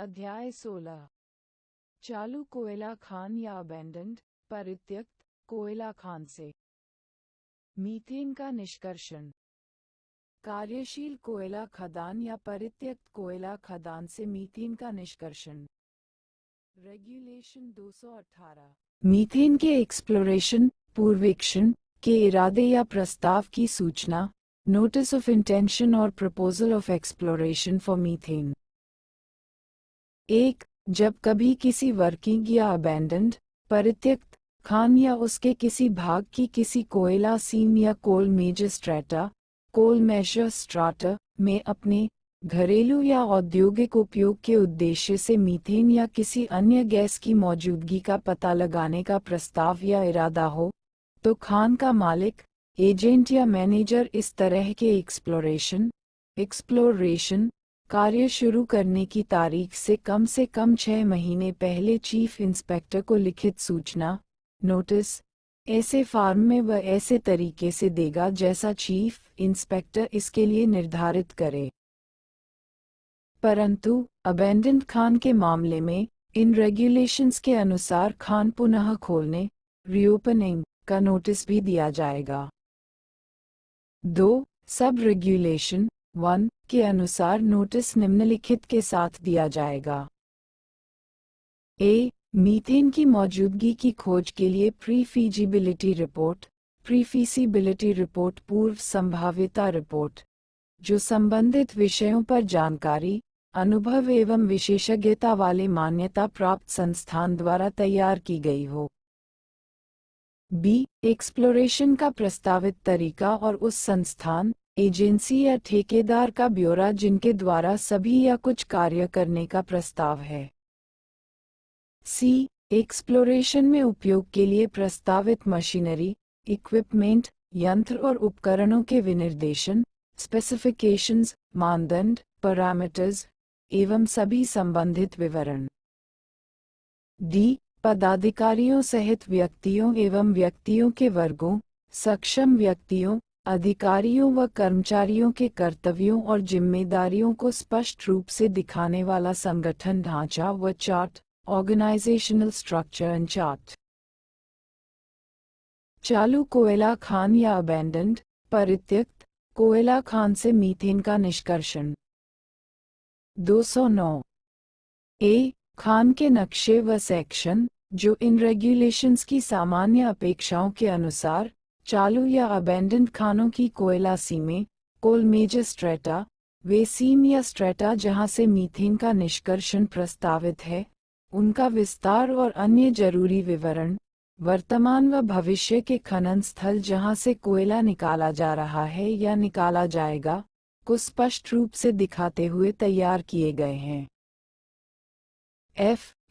अध्याय 16। चालू कोयला खान या अबेंडेंड परित्यक्त कोयला खान से मीथेन का निष्कर्षण। कार्यशील कोयला खदान या परित्यक्त कोयला खदान से मीथेन का निष्कर्षण। रेगुलेशन 218। मीथेन के एक्सप्लोरेशन पूर्वेक्षण के इरादे या प्रस्ताव की सूचना, नोटिस ऑफ इंटेंशन और proposal of exploration for methane. 1. जब कभी किसी वर्किंग या अबेंडेंड परित्यक्त खान या उसके किसी भाग की किसी कोयला सीम या कोल मेजर स्ट्रेटा कोल मेजर स्ट्राटा में अपने घरेलू या औद्योगिक उपयोग के उद्देश्य से मीथेन या किसी अन्य गैस की मौजूदगी का पता लगाने का प्रस्ताव या इरादा हो, तो खान का मालिक, एजेंट या मैनेजर इस तरह के एक्सप्लोरेशन कार्य शुरू करने की तारीख से कम 6 महीने पहले चीफ इंस्पेक्टर को लिखित सूचना, नोटिस, ऐसे फॉर्म में व ऐसे तरीके से देगा जैसा चीफ इंस्पेक्टर इसके लिए निर्धारित करे। परंतु अबेंडेंड खान के मामले में इन रेगुलेशंस के अनुसार खान पुनः खोलने रीओपनिंग का नोटिस भी दिया जाएगा। 2. सब रेगुलेशन 1 के अनुसार नोटिस निम्नलिखित के साथ दिया जाएगा। मीथेन की मौजूदगी की खोज के लिए प्री-फीजिबिलिटी रिपोर्ट पूर्व संभाव्यता रिपोर्ट, जो संबंधित विषयों पर जानकारी, अनुभव एवं विशेषज्ञता वाले मान्यता प्राप्त संस्थान द्वारा तैयार की गई हो। एक्सप्लोरेशन का प्रस्तावित तरीका और उस संस्थान, एजेंसी या ठेकेदार का ब्यौरा जिनके द्वारा सभी या कुछ कार्य करने का प्रस्ताव है। एक्सप्लोरेशन में उपयोग के लिए प्रस्तावित मशीनरी, इक्विपमेंट, यंत्र और उपकरणों के विनिर्देशन, स्पेसिफिकेशंस, मानदंड, पैरामीटर्स एवं सभी संबंधित विवरण। पदाधिकारियों सहित व्यक्तियों एवं व्यक्तियों के वर्गों, सक्षम व्यक्तियों, अधिकारियों व कर्मचारियों के कर्तव्यों और जिम्मेदारियों को स्पष्ट रूप से दिखाने वाला संगठन ढांचा व chart, organisational structure and chart. चालू कोयला खान या अबेंडेंड परित्यक्त कोयला खान से मीथेन का निष्कर्षण। 209। खान के नक्शे व सेक्शन, जो इन रेगुलेशंस की सामान्य अपेक्षाओं के अनुसार चालू या अबेंडेंड खानों की कोयला सीमें, कोल मेजर स्ट्रेटा, वे सीम या स्ट्रेटा जहां से मीथेन का निष्कर्षण प्रस्तावित है, उनका विस्तार और अन्य जरूरी विवरण, वर्तमान व भविष्य के खनन स्थल जहां से कोयला निकाला जा रहा है या निकाला जाएगा, को स्पष्ट रूप से दिखाते हुए तैयार किए गए हैं।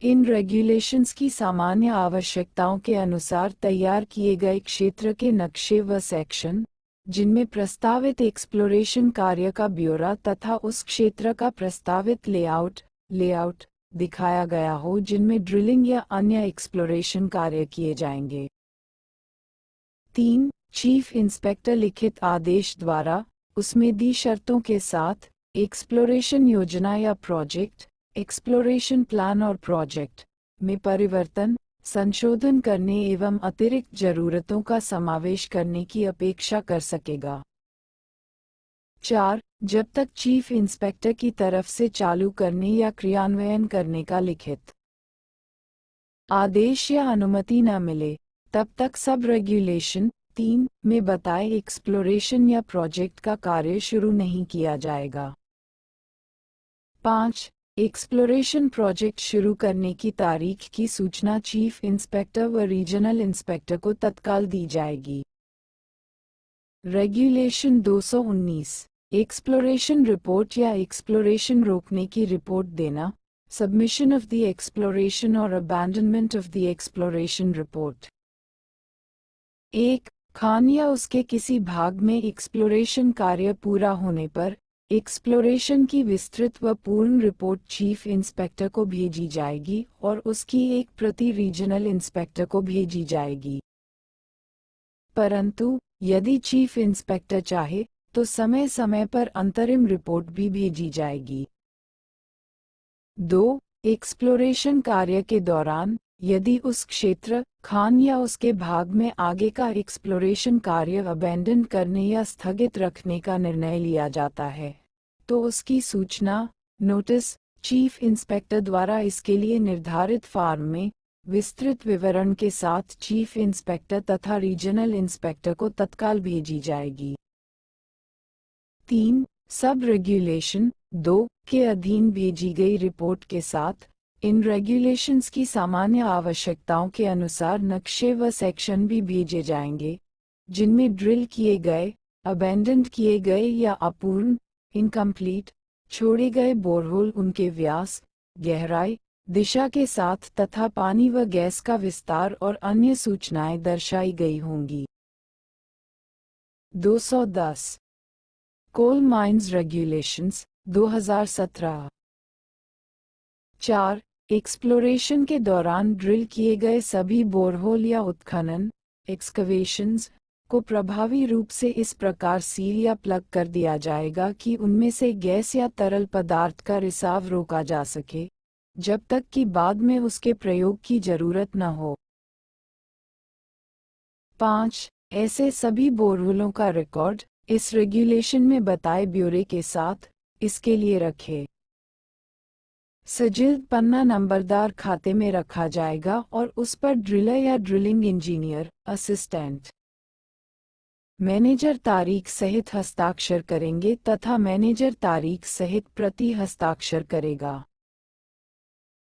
इन रेगुलेशंस की सामान्य आवश्यकताओं के अनुसार तैयार किए गए क्षेत्र के नक्शे व सेक्शन, जिनमें प्रस्तावित एक्सप्लोरेशन कार्य का ब्यौरा तथा उस क्षेत्र का प्रस्तावित लेआउट दिखाया गया हो जिनमें ड्रिलिंग या अन्य एक्सप्लोरेशन कार्य किए जाएंगे। 3. चीफ इंस्पेक्टर लिखित आदेश द्वारा उसमें दी शर्तों के साथ एक्सप्लोरेशन योजना या प्रोजेक्ट, एक्सप्लोरेशन प्लान और प्रोजेक्ट में परिवर्तन, संशोधन करने एवं अतिरिक्त जरूरतों का समावेश करने की अपेक्षा कर सकेगा। 4. जब तक चीफ इंस्पेक्टर की तरफ से चालू करने या क्रियान्वयन करने का लिखित आदेश या अनुमति न मिले, तब तक सब रेगुलेशन 3 में बताए एक्सप्लोरेशन या प्रोजेक्ट का कार्य शुरू नहीं किया जाएगा। 5. एक्सप्लोरेशन प्रोजेक्ट शुरू करने की तारीख की सूचना चीफ इंस्पेक्टर व रीजनल इंस्पेक्टर को तत्काल दी जाएगी। रेगुलेशन 219 एक्सप्लोरेशन रिपोर्ट या एक्सप्लोरेशन रोकने की रिपोर्ट देना, सबमिशन ऑफ द एक्सप्लोरेशन और abandonment of the exploration report. 1. Khan या उसके किसी भाग में एक्सप्लोरेशन कार्य पूरा होने पर एक्सप्लोरेशन की विस्तृत व पूर्ण रिपोर्ट चीफ इंस्पेक्टर को भेजी जाएगी और उसकी एक प्रति रीजनल इंस्पेक्टर को भेजी जाएगी। परंतु यदि चीफ इंस्पेक्टर चाहे तो समय समय पर अंतरिम रिपोर्ट भी भेजी जाएगी। 2. एक्सप्लोरेशन कार्य के दौरान यदि उस क्षेत्र, खान या उसके भाग में आगे का एक्सप्लोरेशन कार्य अबेंडन करने या स्थगित रखने का निर्णय लिया जाता है, तो उसकी सूचना, नोटिस, चीफ इंस्पेक्टर द्वारा इसके लिए निर्धारित फॉर्म में विस्तृत विवरण के साथ चीफ इंस्पेक्टर तथा रीजनल इंस्पेक्टर को तत्काल भेजी जाएगी। 3. सब रेगुलेशन 2 के अधीन भेजी गई रिपोर्ट के साथ इन रेगुलेशंस की सामान्य आवश्यकताओं के अनुसार नक्शे व सेक्शन भी भेजे जाएंगे, जिनमें ड्रिल किए गए, अबेंडन किए गए या अपूर्ण, इनकम्प्लीट, छोड़े गए बोरहोल, उनके व्यास, गहराई, दिशा के साथ तथा पानी व गैस का विस्तार और अन्य सूचनाएं दर्शाई गई होंगी। 210 कोल माइंस रेगुलेशंस 2017। 4. एक्सप्लोरेशन के दौरान ड्रिल किए गए सभी बोरहोल या उत्खनन, एक्सकवेशंस, को प्रभावी रूप से इस प्रकार सील या प्लग कर दिया जाएगा कि उनमें से गैस या तरल पदार्थ का रिसाव रोका जा सके, जब तक कि बाद में उसके प्रयोग की जरूरत न हो। 5. ऐसे सभी बोरहोलों का रिकॉर्ड इस रेगुलेशन में बताए ब्यौरे के साथ इसके लिए रखें। सजील पन्ना नंबरदार खाते में रखा जाएगा और उस पर ड्रिलर या ड्रिलिंग इंजीनियर, असिस्टेंट मैनेजर तारीख सहित हस्ताक्षर करेंगे तथा मैनेजर तारीख सहित प्रति हस्ताक्षर करेगा।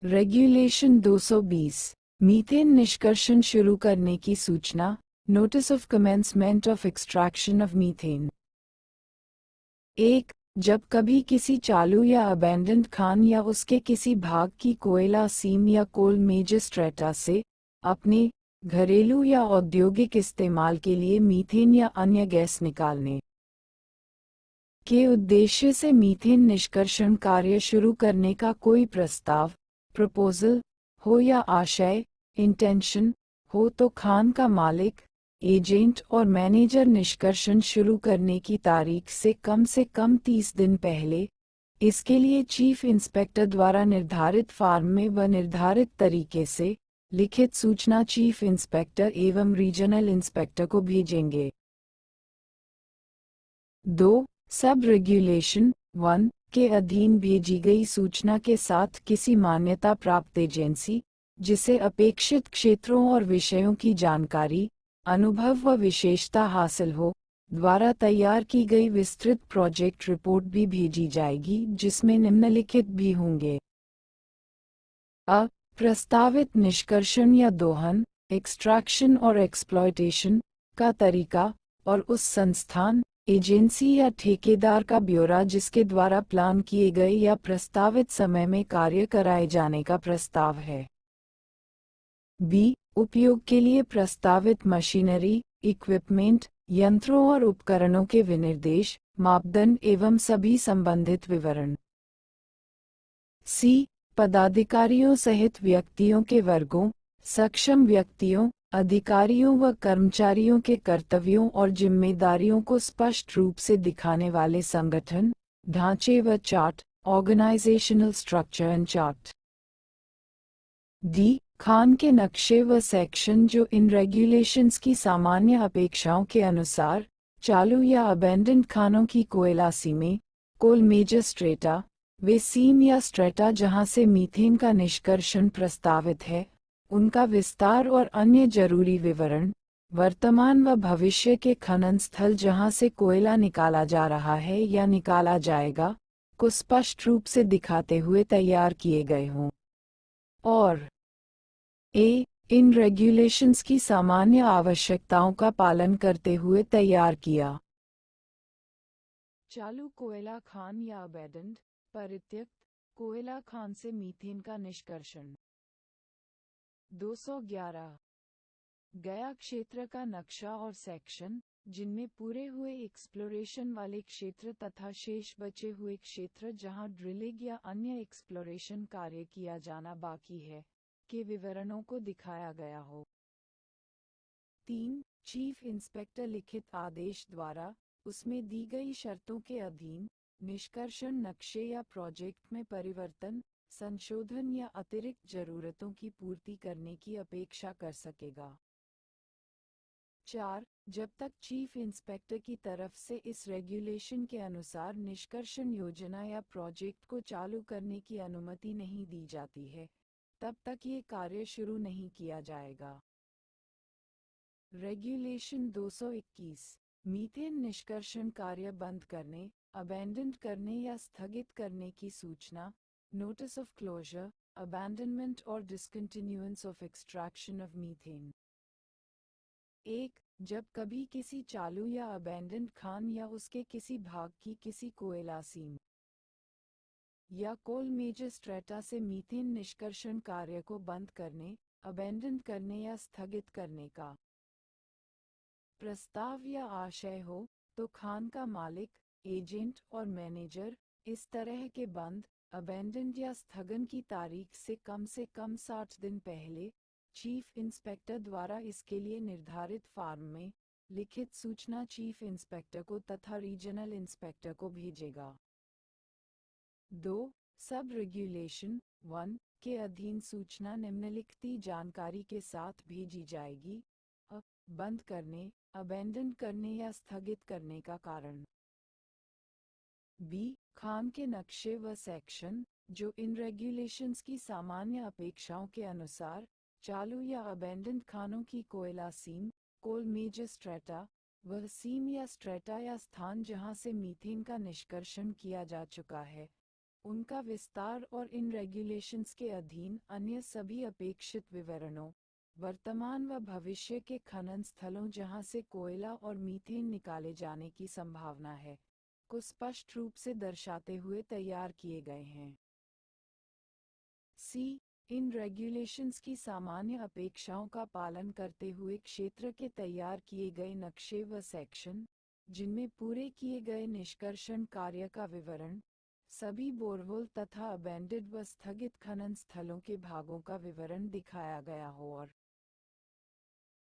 रेगुलेशन 220 मीथेन निष्कर्षण शुरू करने की सूचना, notice of commencement of extraction of methane. 1. जब कभी किसी चालू या अबेंडन्ड खान या उसके किसी भाग की कोयला सीम या कोल मेजर स्ट्रेटा से अपने घरेलू या औद्योगिक इस्तेमाल के लिए मीथेन या अन्य गैस निकालने के उद्देश्य से मीथेन निष्कर्षण कार्य शुरू करने का कोई प्रस्ताव, प्रपोजल हो या आशय, इंटेंशन हो, तो खान का मालिक, एजेंट और मैनेजर निष्कर्षण शुरू करने की तारीख से कम 30 दिन पहले इसके लिए चीफ इंस्पेक्टर द्वारा निर्धारित फॉर्म में व निर्धारित तरीके से लिखित सूचना चीफ इंस्पेक्टर एवं रीजनल इंस्पेक्टर को भेजेंगे। 2. सब रेगुलेशन 1 के अधीन भेजी गई सूचना के साथ किसी मान्यता प्राप्त एजेंसी, जिसे अपेक्षित क्षेत्रों और विषयों की जानकारी, अनुभव व विशेषता हासिल हो, द्वारा तैयार की गई विस्तृत प्रोजेक्ट रिपोर्ट भी भेजी जाएगी, जिसमें निम्नलिखित भी होंगे। अ. प्रस्तावित निष्कर्षण या दोहन, एक्सट्रैक्शन और एक्सप्लॉयटेशन का तरीका और उस संस्थान, एजेंसी या ठेकेदार का ब्यौरा जिसके द्वारा प्लान किए गए या प्रस्तावित समय में कार्य कराए जाने का प्रस्ताव है। बी. उपयोग के लिए प्रस्तावित मशीनरी, इक्विपमेंट, यंत्रों और उपकरणों के विनिर्देश, मापदंड एवं सभी संबंधित विवरण। सी. पदाधिकारियों सहित व्यक्तियों के वर्गों, सक्षम व्यक्तियों, अधिकारियों व कर्मचारियों के कर्तव्यों और जिम्मेदारियों को स्पष्ट रूप से दिखाने वाले संगठन, ढांचे व chart, organisational structure and chart. D. खान के नक्शे व सेक्शन जो इन रेगुलेशंस की सामान्य अपेक्षाओं के अनुसार चालू या अबेंडेंड खानों की कोयला सीमें, कोल मेजर स्ट्रेटा, वे सीम या स्ट्रेटा जहां से मीथेन का निष्कर्षण प्रस्तावित है, उनका विस्तार और अन्य जरूरी विवरण, वर्तमान व भविष्य के खनन स्थल जहां से कोयला निकाला जा रहा है या निकाला जाएगा, को स्पष्ट रूप से दिखाते हुए तैयार किए गए हों। और ए. इन रेगुलेशंस की सामान्य आवश्यकताओं का पालन करते हुए तैयार किया। चालू कोयला खान या अबेंडेंड, परित्यक्त कोयला खान से मीथेन का निष्कर्षण। 211 गया क्षेत्र का नक्शा और सेक्शन, जिनमें पूरे हुए एक्सप्लोरेशन वाले क्षेत्र तथा शेष बचे हुए क्षेत्र जहां ड्रिलिंग या अन्य एक्सप्लोरेशन कार्य किया जाना बाकी है, के विवरणों को दिखाया गया हो। 3. चीफ इंस्पेक्टर लिखित आदेश द्वारा उसमें दी गई शर्तों के अधीन निष्कर्षण नक्शे या प्रोजेक्ट में परिवर्तन, संशोधन या अतिरिक्त जरूरतों की पूर्ति करने की अपेक्षा कर सकेगा। 4. जब तक चीफ इंस्पेक्टर की तरफ से इस रेगुलेशन के अनुसार निष्कर्षण योजना या प्रोजेक्ट को चालू करने की अनुमति नहीं दी जाती है, तब तक ये कार्य शुरू नहीं किया जाएगा। रेगुलेशन 221 मीथेन निष्कर्षण कार्य बंद करने, अबैंडन करने या स्थगित करने की सूचना, नोटिस ऑफ क्लोजर, अबैंडनमेंट और डिसकंटिन्यूएंस ऑफ एक्सट्रैक्शन ऑफ मीथेन। 1. जब कभी किसी चालू या अबैंडन खान या उसके किसी भाग की किसी कोयला सीम या कोल मेजर स्ट्रेटा से मीथेन निष्कर्षण कार्य को बंद करने, अबैंडन करने या स्थगित करने का प्रस्ताव या आशय हो, तो खान का मालिक, एजेंट और मैनेजर इस तरह के बंद, अबैंडन या स्थगन की तारीख से कम 60 दिन पहले चीफ इंस्पेक्टर द्वारा इसके लिए निर्धारित फॉर्म में लिखित सूचना चीफ इंस्पेक्टर को तथा रीजनल इंस्पेक्टर को भेजेगा। 2. सब रेगुलेशन 1 के अधीन सूचना निम्नलिखित जानकारी के साथ भेजी जाएगी। अ. बंद करने, अबैंडन करने या स्थगित करने का कारण। बी. खान के नक्शे व सेक्शन, जो इन रेगुलेशंस की सामान्य अपेक्षाओं के अनुसार चालू या अबैंडन खानों की कोयला सीम, कोल मेजर स्ट्रेटा, वह सीम या स्ट्रेटा या स्थान जहां से मीथेन का निष्कर्षण किया जा चुका है, उनका विस्तार और इन रेगुलेशंस के अधीन अन्य सभी अपेक्षित विवरणों, वर्तमान व भविष्य के खनन स्थलों जहां से कोयला और मीथेन निकाले जाने की संभावना है, को स्पष्ट रूप से दर्शाते हुए तैयार किए गए हैं। सी. इन रेगुलेशंस की सामान्य अपेक्षाओं का पालन करते हुए क्षेत्र के तैयार किए गए नक्शे व सेक्शन, जिनमें पूरे किए गए निष्कर्षण कार्य का विवरण, सभी बोरहोल तथा अबैंडेड व स्थगित खनन स्थलों के भागों का विवरण दिखाया गया हो। और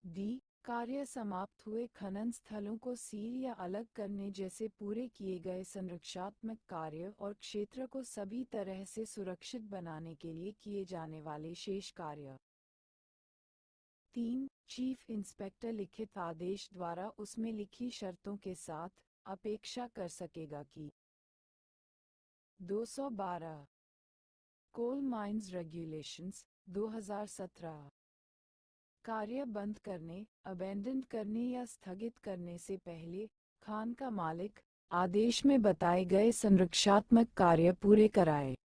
डी. कार्य समाप्त हुए खनन स्थलों को सील या अलग करने जैसे पूरे किए गए संरक्षात्मक कार्य और क्षेत्र को सभी तरह से सुरक्षित बनाने के लिए किए जाने वाले शेष कार्य। 3. चीफ इंस्पेक्टर लिखित आदेश द्वारा उसमें लिखी शर्तों के साथ अपेक्षा कर सकेगा कि 212 कोल माइंस रेगुलेशंस 2017 कार्य बंद करने, अबैंडन करने या स्थगित करने से पहले खान का मालिक आदेश में बताए गए संरक्षात्मक कार्य पूरे कराए।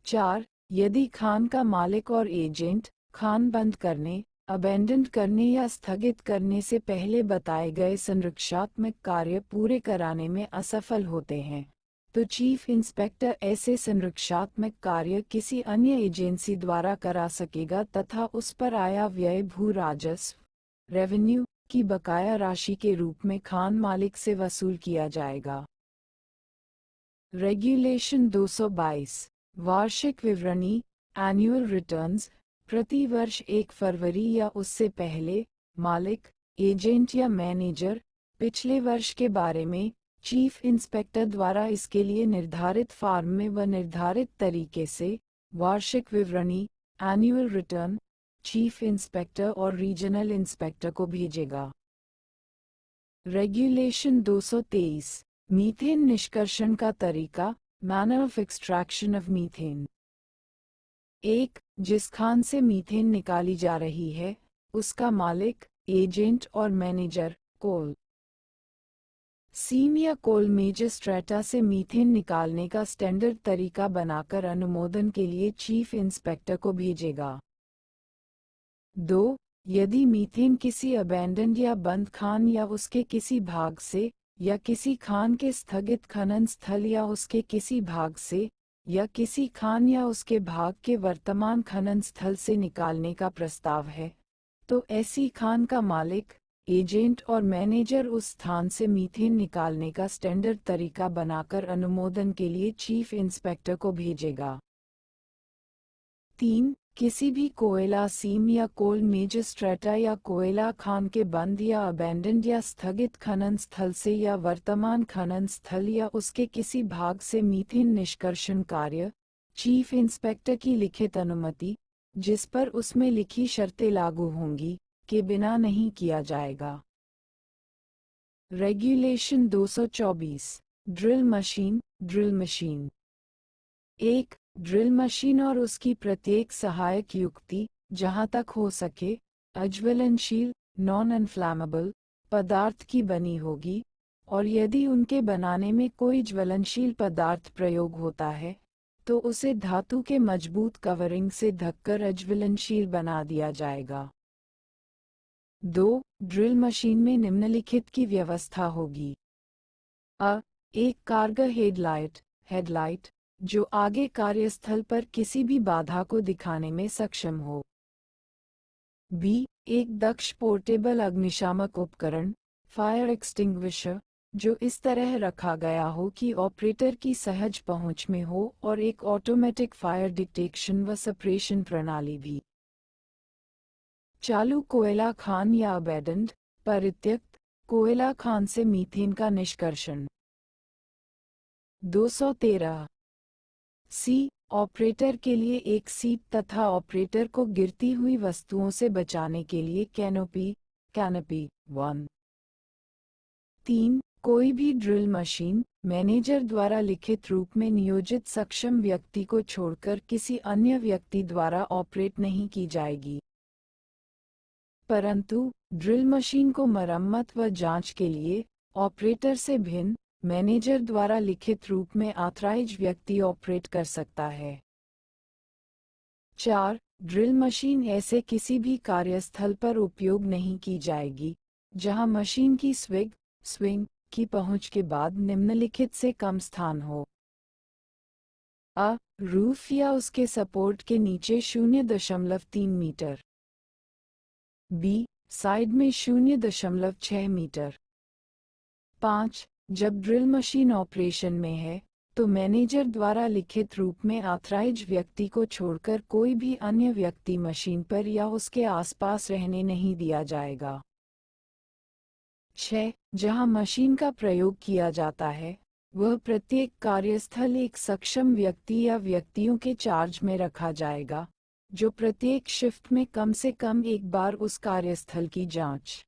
4. यदि खान का मालिक और एजेंट खान बंद करने, अबैंडन करने या स्थगित करने से पहले बताए गए संरक्षात्मक कार्य पूरे कराने में असफल होते हैं, तो चीफ इंस्पेक्टर ऐसे संरक्षात्मक कार्य किसी अन्य एजेंसी द्वारा करा सकेगा तथा उस पर आया व्यय भू राजस्व रेवेन्यू की बकाया राशि के रूप में खान मालिक से वसूल किया जाएगा। रेगुलेशन 222 वार्षिक विवरणी एनुअल रिटर्न्स, प्रति वर्ष 1 फरवरी या उससे पहले मालिक, एजेंट या मैनेजर पिछले वर्ष के बारे में चीफ इंस्पेक्टर द्वारा इसके लिए निर्धारित फॉर्म में व निर्धारित तरीके से वार्षिक विवरणी एनुअल रिटर्न चीफ इंस्पेक्टर और रीजनल इंस्पेक्टर को भेजेगा। रेगुलेशन 223 मीथेन निष्कर्षण का तरीका, manner of extraction of methane. 1. जिस खान से मीथेन निकाली जा रही है, उसका मालिक, एजेंट और मैनेजर कोल सीम या कोल मेजर स्ट्रेटा से मीथेन निकालने का स्टैंडर्ड तरीका बनाकर अनुमोदन के लिए चीफ इंस्पेक्टर को भेजेगा। 2. यदि मीथेन किसी अबैंडन्ड या बंद खान या उसके किसी भाग से या किसी खान के स्थगित खनन स्थल या उसके किसी भाग से या किसी खान या उसके भाग के वर्तमान खनन स्थल से निकालने का प्रस्ताव है, तो ऐसी खान का मालिक, एजेंट और मैनेजर उस स्थान से मीथेन निकालने का स्टैंडर्ड तरीका बनाकर अनुमोदन के लिए चीफ इंस्पेक्टर को भेजेगा। 3. किसी भी कोयला सीम या कोल मेजर स्ट्रेटा या कोयला खान के बंद या अबैंडन्ड या स्थगित खनन स्थल से या वर्तमान खनन स्थल या उसके किसी भाग से मीथेन निष्कर्षण कार्य चीफ इंस्पेक्टर की लिखित अनुमति, जिस पर उसमें लिखी शर्तें लागू होंगी, के बिना नहीं किया जाएगा। Regulation 224 drill machine 1. Drill machine और उसकी प्रत्येक सहायक युक्ति, जहां तक हो सके, अज्वलनशील नॉन इन्फ्लैमेबल पदार्थ की बनी होगी, और यदि उनके बनाने में कोई ज्वलनशील पदार्थ प्रयोग होता है, तो उसे धातु के मजबूत कवरिंग से ढककर अज्वलनशील बना दिया जाएगा। 2. ड्रिल मशीन में निम्नलिखित की व्यवस्था होगी। एक कारगर हेडलाइट जो आगे कार्यस्थल पर किसी भी बाधा को दिखाने में सक्षम हो। बी. एक दक्ष पोर्टेबल अग्निशामक उपकरण फायर एक्सटिंग्विशर, जो इस तरह रखा गया हो कि ऑपरेटर की सहज पहुंच में हो, और एक ऑटोमेटिक फायर डिटेक्शन व सप्रेशन प्रणाली भी। चालू कोयला खान या अबैंडन्ड परित्यक्त कोयला खान से मीथेन का निष्कर्षण। 213 सी. ऑपरेटर के लिए एक सीट तथा ऑपरेटर को गिरती हुई वस्तुओं से बचाने के लिए कैनोपी 1. 3. कोई भी ड्रिल मशीन मैनेजर द्वारा लिखित रूप में नियोजित सक्षम व्यक्ति को छोड़कर किसी अन्य व्यक्ति द्वारा ऑपरेट नहीं की जाएगी, परंतु ड्रिल मशीन को मरम्मत व जांच के लिए ऑपरेटर से भिन्न मैनेजर द्वारा लिखित रूप में ऑथराइज्ड व्यक्ति ऑपरेट कर सकता है। 4. ड्रिल मशीन ऐसे किसी भी कार्यस्थल पर उपयोग नहीं की जाएगी जहां मशीन की स्विंग की पहुंच के बाद निम्नलिखित से कम स्थान हो। रूफ या उसके सपोर्ट के नीचे 0.3 मीटर। बी. साइड में 0.6 मीटर। 5. जब ड्रिल मशीन ऑपरेशन में है, तो मैनेजर द्वारा लिखित रूप में ऑथराइज्ड व्यक्ति को छोड़कर कोई भी अन्य व्यक्ति मशीन पर या उसके आसपास रहने नहीं दिया जाएगा। 6. जहां मशीन का प्रयोग किया जाता है, वह प्रत्येक कार्यस्थल एक सक्षम व्यक्ति या व्यक्तियों के चार्ज में रखा जाएगा, जो प्रत्येक शिफ्ट में कम से कम एक बार उस कार्यस्थल की जांच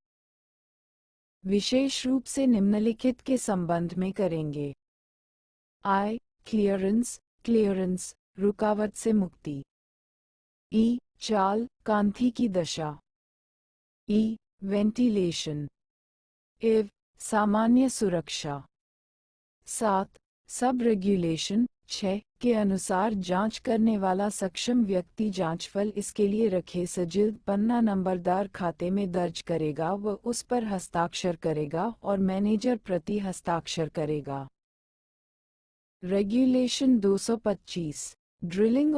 विशेष रूप से निम्नलिखित के संबंध में करेंगे। क्लियरेंस रुकावट से मुक्ति। चाल कांथी की दशा। वेंटिलेशन। सामान्य सुरक्षा। 7. सब रेगुलेशन 6 के अनुसार जांच करने वाला सक्षम व्यक्ति जांचफल इसके लिए रखे सजिल पन्ना नंबरदार खाते में दर्ज करेगा व उस पर हस्ताक्षर करेगा और मैनेजर प्रति हस्ताक्षर करेगा। रेगुलेशन 225 ड्रिलिंग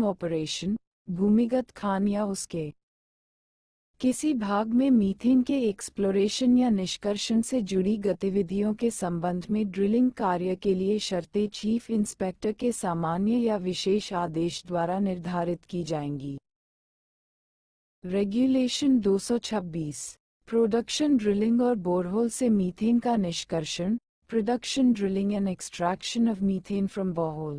ऑपरेशन भूमिगत खान या उसके किसी भाग में मीथेन के एक्सप्लोरेशन या निष्कर्षण से जुड़ी गतिविधियों के संबंध में ड्रिलिंग कार्य के लिए शर्तें चीफ इंस्पेक्टर के सामान्य या विशेष आदेश द्वारा निर्धारित की जाएंगी। रेगुलेशन 226 प्रोडक्शन ड्रिलिंग और बोरहोल से मीथेन का निष्कर्षण production drilling and extraction of methane from borehole.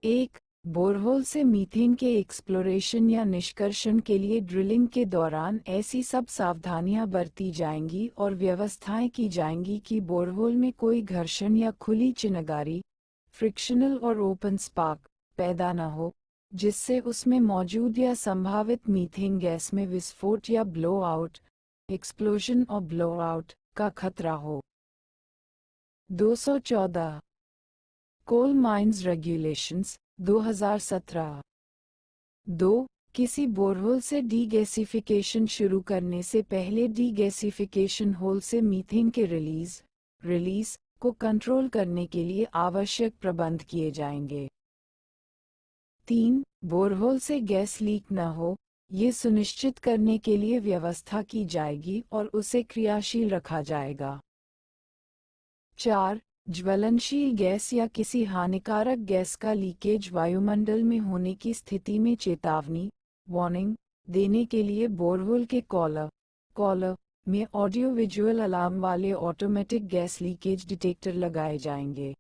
1. Borehole से मीथेन के एक्सप्लोरेशन या निष्कर्षण के लिए ड्रिलिंग के दौरान ऐसी सब सावधानियां बरती जाएंगी और व्यवस्थाएं की जाएंगी कि बोरहोल में कोई घर्षण या खुली चिनगारी फ्रिक्शनल और ओपन स्पार्क पैदा न हो, जिससे उसमें मौजूद या संभावित मीथेन गैस में विस्फोट या ब्लो आउट एक्सप्लोजन और ब्लो आउट का खतरा हो। 214 कोल माइंस रेगुलेशंस 2017। 2. किसी बोरहोल से डीगैसिफिकेशन शुरू करने से पहले डीगैसिफिकेशन होल से मीथेन के रिलीज को कंट्रोल करने के लिए आवश्यक प्रबंध किए जाएंगे। 3. बोरहोल से गैस लीक न हो, ये सुनिश्चित करने के लिए व्यवस्था की जाएगी और उसे क्रियाशील रखा जाएगा। 4. ज्वलनशील गैस या किसी हानिकारक गैस का लीकेज वायुमंडल में होने की स्थिति में चेतावनी वार्निंग देने के लिए बोरवेल के कॉलर में ऑडियो विजुअल अलार्म वाले ऑटोमेटिक गैस लीकेज डिटेक्टर लगाए जाएंगे।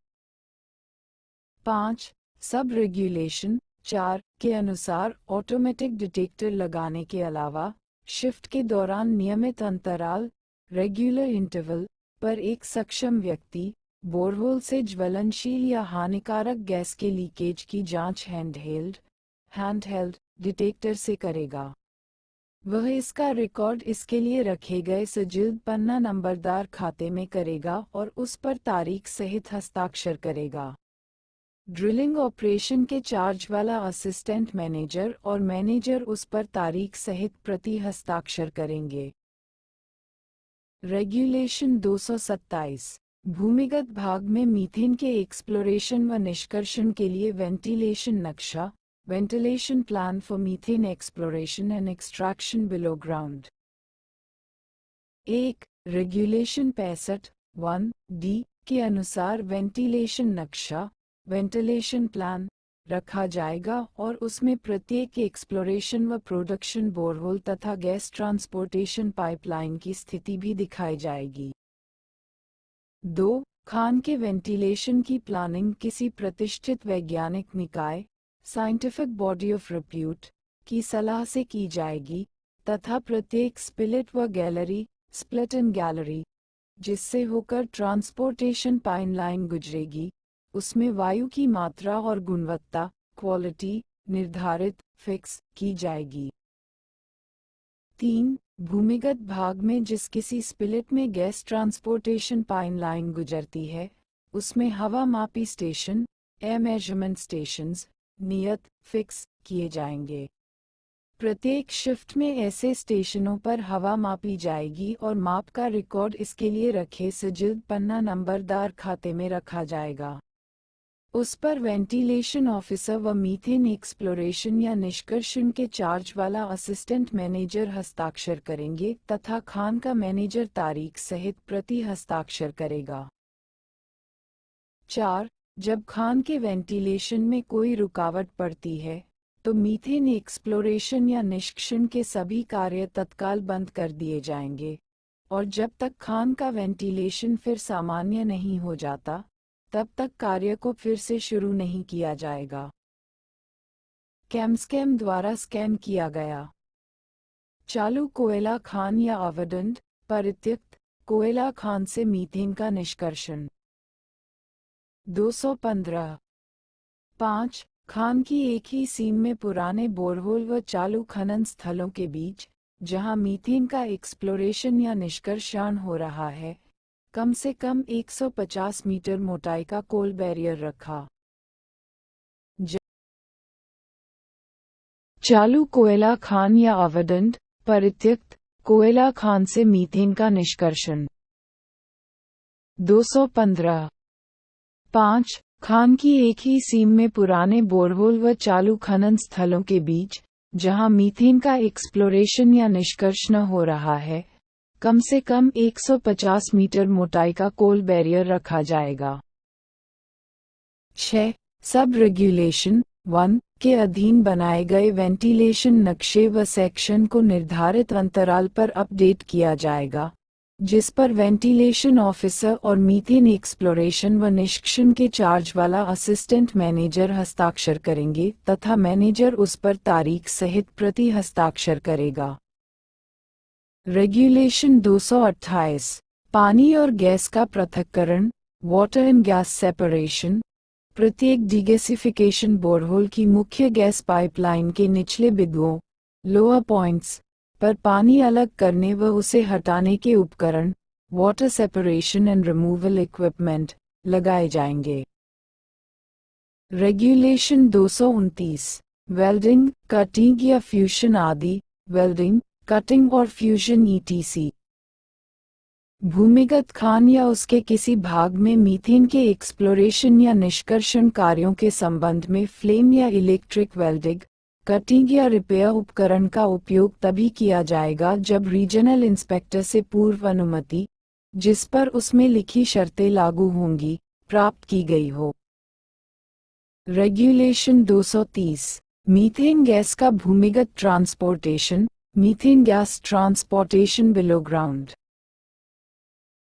5. सब रेगुलेशन 4 के अनुसार ऑटोमेटिक डिटेक्टर लगाने के अलावा शिफ्ट के दौरान नियमित अंतराल रेगुलर इंटरवल पर एक सक्षम व्यक्ति बोरवेल से ज्वलनशील या हानिकारक गैस के लीकेज की जांच हैंडहेल्ड डिटेक्टर से करेगा। वह इसका रिकॉर्ड इसके लिए रखे गए सजीव पन्ना नंबरदार खाते में करेगा और उस पर तारीख सहित हस्ताक्षर करेगा। ड्रिलिंग ऑपरेशन के चार्ज वाला असिस्टेंट मैनेजर और मैनेजर उस पर तारीख सहित प्रति हस्ताक्षर करेंगे। रेगुलेशन 227 भूमिगत भाग में मीथेन के एक्सप्लोरेशन व निष्कर्षण के लिए वेंटिलेशन नक्शा ventilation plan for methane exploration and extraction below ground. 1. Regulation 65(1)(d) के अनुसार वेंटिलेशन नक्शा वेंटिलेशन प्लान रखा जाएगा और उसमें प्रत्येक एक्सप्लोरेशन व प्रोडक्शन बोरहोल तथा गैस ट्रांसपोर्टेशन पाइपलाइन की स्थिति भी दिखाई जाएगी। 2. खान के वेंटिलेशन की प्लानिंग किसी प्रतिष्ठित वैज्ञानिक निकाय साइंटिफिक बॉडी ऑफ रिप्यूट की सलाह से की जाएगी तथा प्रत्येक स्पिलिट व गैलरी स्प्लिट इन गैलरी जिससे होकर ट्रांसपोर्टेशन पाइपलाइन गुजरेगी उसमें वायु की मात्रा और गुणवत्ता क्वालिटी निर्धारित फिक्स की जाएगी। 3. भूमिगत भाग में जिस किसी स्पिलिट में गैस ट्रांसपोर्टेशन पाइपलाइन गुजरती है उसमें हवा मापी स्टेशन एयर मेजरमेंट स्टेशंस नियत फिक्स किए जाएंगे। प्रत्येक शिफ्ट में ऐसे स्टेशनों पर हवा मापी जाएगी और माप का रिकॉर्ड इसके लिए रखे सजीव पन्ना नंबरदार खाते में रखा जाएगा। उस पर वेंटिलेशन ऑफिसर व मीथेन एक्सप्लोरेशन या निष्कर्षण के चार्ज वाला असिस्टेंट मैनेजर हस्ताक्षर करेंगे तथा खान का मैनेजर तारीख सहित प्रति हस्ताक्षर करेगा। 4. जब खान के वेंटिलेशन में कोई रुकावट पड़ती है तो मीथेन एक्सप्लोरेशन या निष्कर्षण के सभी कार्य तत्काल बंद कर दिए जाएंगे और जब तक खान का वेंटिलेशन फिर सामान्य नहीं हो जाता तब तक कार्य को फिर से शुरू नहीं किया जाएगा। कैमस्कैम द्वारा स्कैन किया गया चालू कोयला खान या अवडंड परित्यक्त कोयला खान से मीथेन का निष्कर्षण। 215 5. खान की एक ही सीम में पुराने बोरहोल व चालू खनन स्थलों के बीच जहां मीथेन का एक्सप्लोरेशन या निष्कर्षण हो रहा है कम से कम 150 मीटर मोटाई का कोल बैरियर रखा। चालू कोयला खान या अवडंड परित्यक्त कोयला खान से मीथेन का निष्कर्षण। 215 5. खान की एक ही सीम में पुराने बोरहोल व चालू खनन स्थलों के बीच जहां मीथेन का एक्सप्लोरेशन या निष्कर्षण हो रहा है कम से कम 150 मीटर मोटाई का कोल बैरियर रखा जाएगा। 6. सब रेगुलेशन 1 के अधीन बनाए गए वेंटिलेशन नक्शे व सेक्शन को निर्धारित अंतराल पर अपडेट किया जाएगा जिस पर वेंटिलेशन ऑफिसर और मीथेन एक्सप्लोरेशन व निष्कर्षण के चार्ज वाला असिस्टेंट मैनेजर हस्ताक्षर करेंगे तथा मैनेजर उस पर तारीख सहित प्रति हस्ताक्षर करेगा। रेगुलेशन 228 पानी और गैस का पृथक्करण वाटर एंड गैस सेपरेशन प्रत्येक डिगैसिफिकेशन बोरहोल की मुख्य गैस पाइपलाइन के निचले बिंदुओं लोअर पॉइंट्स पर पानी अलग करने व उसे हटाने के उपकरण water separation and removal equipment लगाए जाएंगे। रेगुलेशन 229 वेल्डिंग कटिंग या फ्यूजन आदि वेल्डिंग कटिंग और फ्यूजन ETC भूमिगत खान या उसके किसी भाग में मीथेन के एक्सप्लोरेशन या निष्कर्षण कार्यों के संबंध में फ्लेम या इलेक्ट्रिक वेल्डिंग कटिंग या रिपेयर उपकरण का उपयोग तभी किया जाएगा जब रीजनल इंस्पेक्टर से पूर्व अनुमति जिस पर उसमें लिखी शर्तें लागू होंगी प्राप्त की गई हो। रेगुलेशन 230, मीथेन गैस का भूमिगत transportation, methane gas transportation below ground.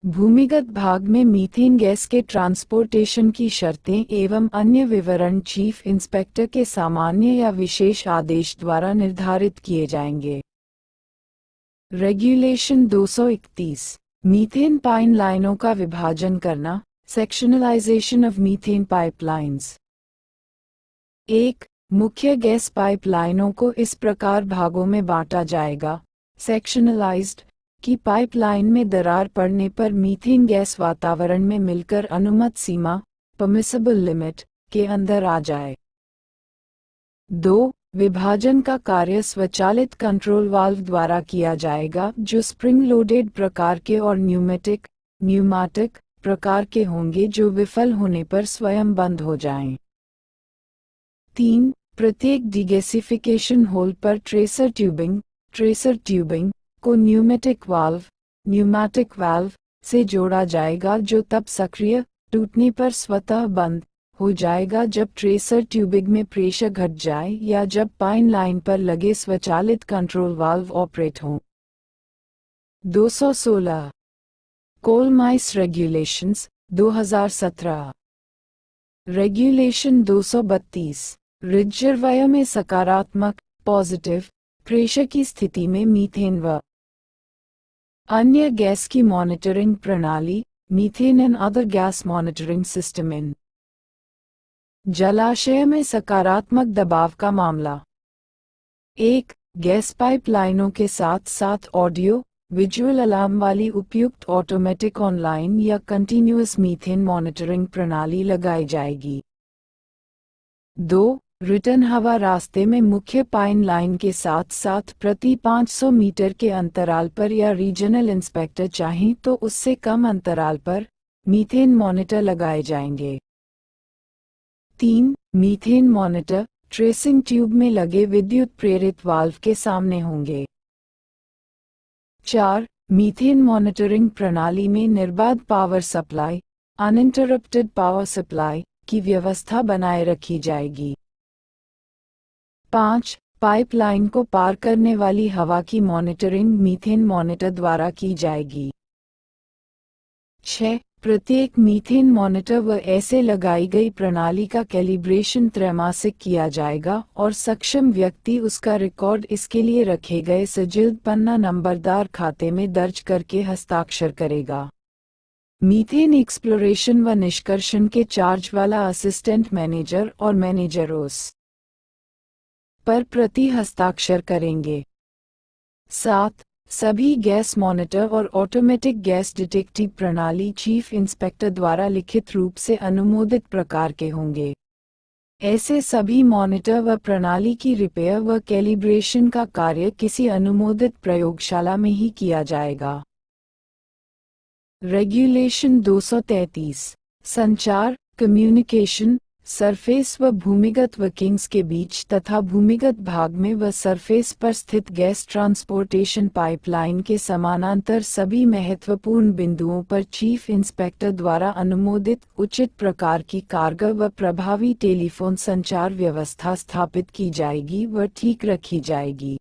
भूमिगत भाग में मीथेन गैस के ट्रांसपोर्टेशन की शर्तें एवं अन्य विवरण चीफ इंस्पेक्टर के सामान्य या विशेष आदेश द्वारा निर्धारित किए जाएंगे। रेगुलेशन 231, मीथेन पाइन लाइनों का विभाजन करना, सेक्शनलाइजेशन ऑफ मीथेन पाइपलाइंस। 1. मुख्य गैस पाइपलाइनों को इस प्रकार भागों में बांटा जाएगा, सेक्शनलाइज्ड, कि पाइपलाइन में दरार पड़ने पर मीथेन गैस वातावरण में मिलकर अनुमत सीमा, परमिसिबल लिमिट, के अंदर आ जाए। 2. विभाजन का कार्य स्वचालित कंट्रोल वाल्व द्वारा किया जाएगा जो स्प्रिंग लोडेड प्रकार के और न्यूमैटिक प्रकार के होंगे जो विफल होने पर स्वयं बंद हो जाएं। 3. प्रत्येक डिगैसिफिकेशन होल पर ट्रेसर ट्यूबिंग को न्यूमैटिक वाल्व से जोड़ा जाएगा जो तब सक्रिय टूटने पर स्वतः बंद हो जाएगा जब ट्रेसर ट्यूबिंग में प्रेशर घट जाए या जब पाइन लाइन पर लगे स्वचालित कंट्रोल वाल्व ऑपरेट हों। 216 कोल माइस रेगुलेशंस 2017। रेगुलेशन 232, रिजर्वायर में सकारात्मक पॉजिटिव प्रेशर की स्थिति में मीथेन व अन्य गैस की मॉनिटरिंग प्रणाली, methane and other gas monitoring system in जलाशय में सकारात्मक दबाव का मामला। 1. गैस पाइपलाइनों के साथ साथ ऑडियो विजुअल अलार्म वाली उपयुक्त ऑटोमेटिक ऑनलाइन या कंटिन्यूअस मीथेन मॉनिटरिंग प्रणाली लगाई जाएगी। 2. रिटर्न हवा रास्ते में मुख्य पाइन लाइन के साथ साथ प्रति 500 मीटर के अंतराल पर या रीजनल इंस्पेक्टर चाहें तो उससे कम अंतराल पर मीथेन मॉनिटर लगाए जाएंगे। 3. मीथेन मॉनिटर ट्रेसिंग ट्यूब में लगे विद्युत प्रेरित वाल्व के सामने होंगे। 4. मीथेन मॉनिटरिंग प्रणाली में निर्बाध power supply, uninterrupted power supply की व्यवस्था बनाए रखी जाएगी। 5. पाइपलाइन को पार करने वाली हवा की मॉनिटरिंग मीथेन मॉनिटर द्वारा की जाएगी। 6. प्रत्येक मीथेन मॉनिटर व ऐसे लगाई गई प्रणाली का कैलिब्रेशन त्रैमासिक किया जाएगा और सक्षम व्यक्ति उसका रिकॉर्ड इसके लिए रखे गए सजीव पन्ना नंबरदार खाते में दर्ज करके हस्ताक्षर करेगा। मीथेन एक्सप्लोरेशन व निष्कर्षण के चार्ज वाला असिस्टेंट मैनेजर और मैनेजर उस पर प्रति हस्ताक्षर करेंगे। 7. सभी गैस मॉनिटर और ऑटोमेटिक गैस डिटेक्टिव प्रणाली चीफ इंस्पेक्टर द्वारा लिखित रूप से अनुमोदित प्रकार के होंगे। ऐसे सभी मॉनिटर व प्रणाली की रिपेयर व कैलिब्रेशन का कार्य किसी अनुमोदित प्रयोगशाला में ही किया जाएगा। रेगुलेशन 233, संचार कम्युनिकेशन सरफेस व भूमिगत वर्किंग्स के बीच तथा भूमिगत भाग में व सरफेस पर स्थित गैस ट्रांसपोर्टेशन पाइपलाइन के समानांतर सभी महत्वपूर्ण बिंदुओं पर चीफ इंस्पेक्टर द्वारा अनुमोदित उचित प्रकार की कारगर व प्रभावी टेलीफोन संचार व्यवस्था स्थापित की जाएगी व ठीक रखी जाएगी।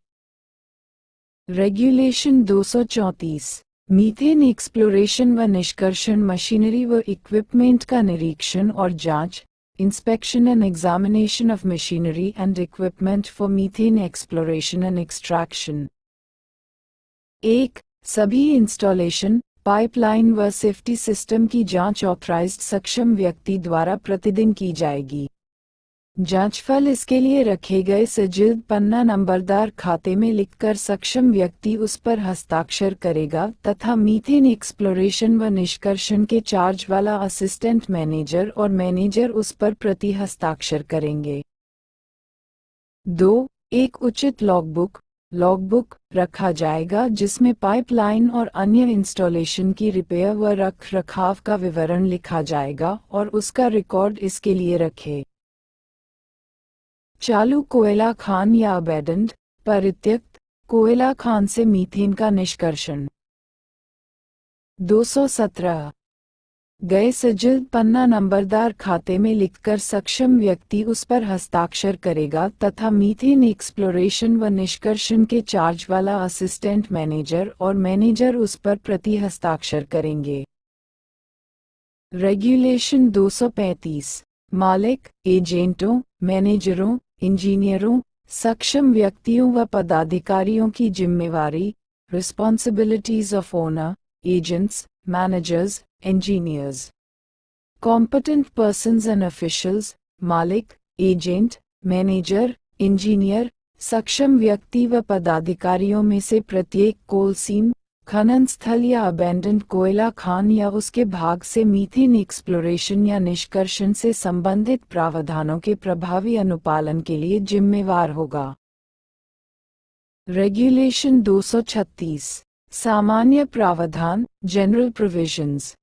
रेगुलेशन 234, मीथेन एक्सप्लोरेशन व निष्कर्षण मशीनरी व इक्विपमेंट का निरीक्षण और जांच, inspection and examination of machinery and equipment for methane exploration and extraction। 1. सभी इंस्टॉलेशन, पाइपलाइन व सेफ्टी सिस्टम की जांच ऑथराइज्ड सक्षम व्यक्ति द्वारा प्रतिदिन की जाएगी। जांचफल इसके लिए रखे गए सजीव पन्ना नंबरदार खाते में लिखकर सक्षम व्यक्ति उस पर हस्ताक्षर करेगा तथा मीथेन एक्सप्लोरेशन व निष्कर्षण के चार्ज वाला असिस्टेंट मैनेजर और मैनेजर उस पर प्रति हस्ताक्षर करेंगे। 2. एक उचित लॉगबुक रखा जाएगा जिसमें पाइपलाइन और अन्य इंस्टॉलेशन की रिपेयर व रख रखाव का विवरण लिखा जाएगा और उसका रिकॉर्ड इसके लिए रखे। चालू कोयला खान या अबैंडन्ड परित्यक्त कोयला खान से मीथेन का निष्कर्षण। 217 गए सजिल पन्ना नंबरदार खाते में लिखकर सक्षम व्यक्ति उस पर हस्ताक्षर करेगा तथा मीथेन एक्सप्लोरेशन व निष्कर्षण के चार्ज वाला असिस्टेंट मैनेजर और मैनेजर उस पर प्रति हस्ताक्षर करेंगे। रेगुलेशन 235 मालिक, एजेंटों, मैनेजरों, इंजीनियरों, सक्षम व्यक्तियों व पदाधिकारियों की जिम्मेवारी, responsibilities of owner, agents, managers, engineers. Competent persons and officials, मालिक, एजेंट, मैनेजर, इंजीनियर, सक्षम व्यक्ति व पदाधिकारियों में से प्रत्येक कोल सीम, खनन स्थल या अबेंडेंड कोयला खान या उसके भाग से मीथेन एक्सप्लोरेशन या निष्कर्षण से संबंधित प्रावधानों के प्रभावी अनुपालन के लिए जिम्मेवार होगा। रेगुलेशन 236 सामान्य प्रावधान, जनरल प्रोविजंस।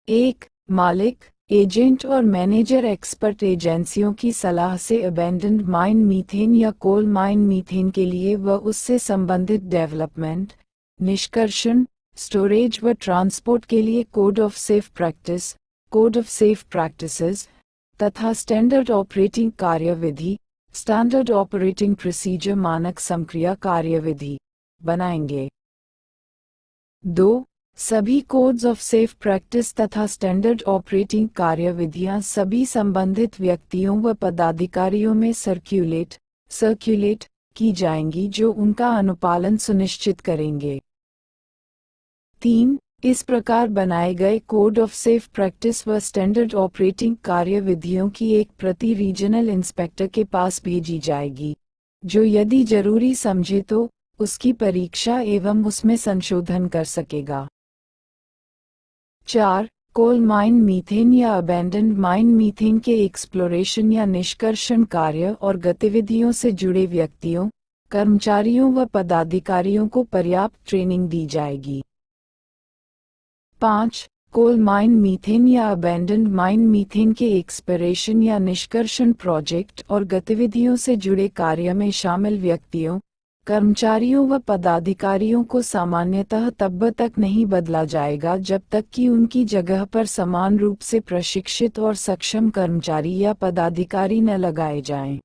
1. मालिक, एजेंट और मैनेजर एक्सपर्ट एजेंसियों की सलाह से अबेंडेंड माइन मीथेन या कोल माइन मीथेन के लिए व उससे संबंधित डेवलपमेंट, निष्कर्षण, स्टोरेज व ट्रांसपोर्ट के लिए कोड ऑफ सेफ प्रैक्टिसेस तथा स्टैंडर्ड ऑपरेटिंग कार्यविधि, स्टैंडर्ड ऑपरेटिंग प्रोसीजर मानक संक्रिया कार्यविधि बनाएंगे। 2. सभी कोड्स ऑफ सेफ प्रैक्टिस तथा स्टैंडर्ड ऑपरेटिंग कार्यविधियां सभी संबंधित व्यक्तियों व पदाधिकारियों में सर्क्यूलेट की जाएंगी जो उनका अनुपालन सुनिश्चित करेंगे। 3. इस प्रकार बनाए गए कोड ऑफ सेफ प्रैक्टिस व स्टैंडर्ड ऑपरेटिंग कार्यविधियों की एक प्रति रीजनल इंस्पेक्टर के पास भेजी जाएगी, जो यदि जरूरी समझे तो उसकी परीक्षा एवं उसमें संशोधन कर सकेगा। 4. कोल माइन मीथेन या अबेंडेंड माइन मीथेन के एक्सप्लोरेशन या निष्कर्षण कार्य और गतिविधियों से जुड़े व्यक्तियों, कर्मचारियों व पदाधिकारियों को पर्याप्त ट्रेनिंग दी जाएगी। 5. कोल माइन मीथेन या अबेंडेंड माइन मीथेन के एक्सप्लोरेशन या निष्कर्षण प्रोजेक्ट और गतिविधियों से जुड़े कार्य में शामिल व्यक्तियों, कर्मचारियों व पदाधिकारियों को सामान्यतः तब तक नहीं बदला जाएगा जब तक कि उनकी जगह पर समान रूप से प्रशिक्षित और सक्षम कर्मचारी या पदाधिकारी न लगाए जाएं।